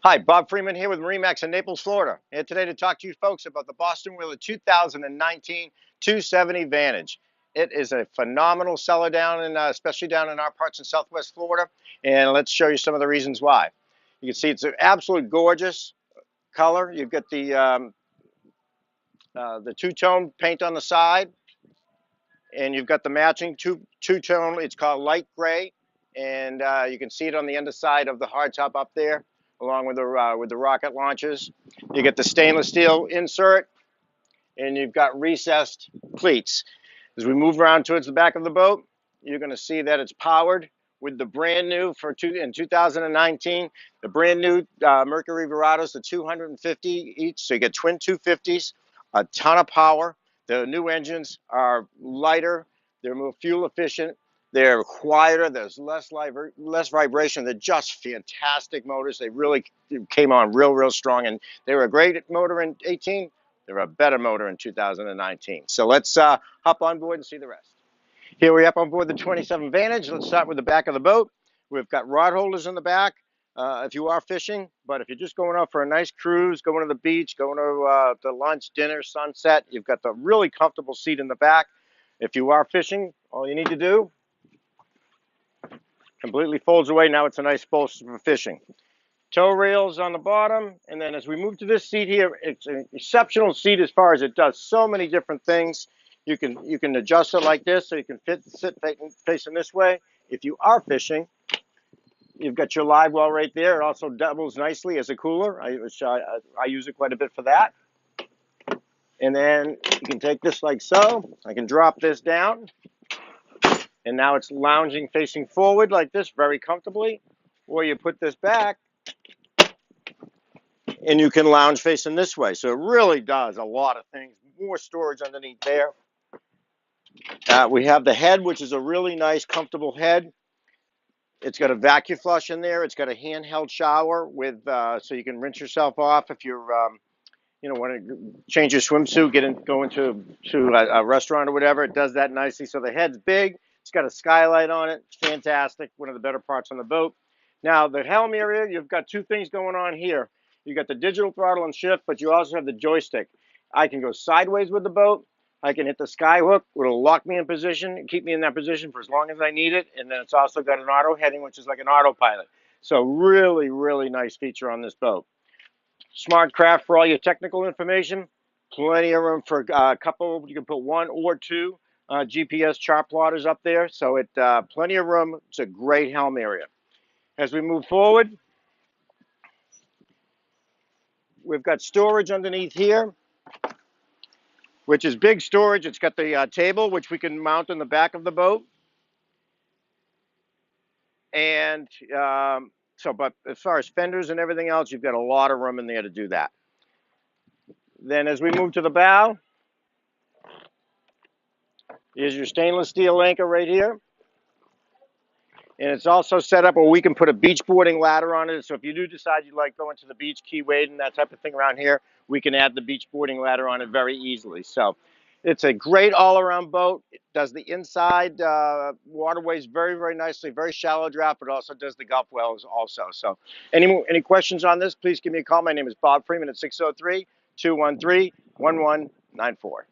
Hi, Bob Freeman here with MarineMax in Naples, Florida. Here today to talk to you folks about the Boston Whaler 2019 270 Vantage. It is a phenomenal seller down in, especially down in our parts in Southwest Florida, and let's show you some of the reasons why. You can see it's an absolute gorgeous color. You've got the two-tone paint on the side, and you've got the matching two-tone. It's called light gray, and you can see it on the underside of the hardtop up there, along with the rocket launchers. You get the stainless steel insert, and you've got recessed cleats. As we move around towards the back of the boat, you're going to see that it's powered with the brand new in 2019, the brand new Mercury Verados, the 250 each. So you get twin 250s, a ton of power. The new engines are lighter, they're more fuel efficient, they're quieter, there's less vibration. They're just fantastic motors. They really came on real strong, and they were a great motor in 18. They're a better motor in 2019. So let's hop on board and see the rest. Here we're up on board the 27 Vantage. Let's start with the back of the boat. We've got rod holders in the back if you are fishing, but if you're just going out for a nice cruise, going to the beach, going to lunch, dinner, sunset, you've got the really comfortable seat in the back. If you are fishing, all you need to do, completely folds away. Now it's a nice bolster for fishing. Tow rails on the bottom, and then as we move to this seat here, it's an exceptional seat as far as it does so many different things. You can adjust it like this, so you can sit facing this way. If you are fishing, you've got your live well right there. It also doubles nicely as a cooler. I use it quite a bit for that. And then you can take this like so. I can drop this down, and now it's lounging facing forward like this very comfortably. Or you put this back, and you can lounge facing this way. So it really does a lot of things. More storage underneath there. We have the head, which is a really nice, comfortable head. It's got a vacuum flush in there. It's got a handheld shower with, so you can rinse yourself off if you're, want to change your swimsuit, go into a restaurant or whatever. It does that nicely. So the head's big. It's got a skylight on it. It's fantastic. One of the better parts on the boat. Now the helm area, you've got two things going on here. You got the digital throttle and shift, but you also have the joystick. I can go sideways with the boat. I can hit the sky hook, it'll lock me in position and keep me in that position for as long as I need it. And then it's also got an auto heading, which is like an autopilot. So really nice feature on this boat. Smart craft for all your technical information. Plenty of room for a couple. You can put one or two GPS chart plotters up there. So plenty of room. It's a great helm area. As we move forward, we've got storage underneath here, which is big storage. It's got the table, which we can mount in the back of the boat. And but as far as fenders and everything else, you've got a lot of room in there to do that. Then as we move to the bow, here's your stainless steel anchor right here. And it's also set up where we can put a beach boarding ladder on it. So if you do decide you like going to the beach, key wading, that type of thing around here, we can add the beach boarding ladder on it very easily. So it's a great all-around boat. It does the inside waterways very nicely, very shallow draft, but also does the Gulf wells also. So any questions on this, please give me a call. My name is Bob Freeman at 603-213-1194.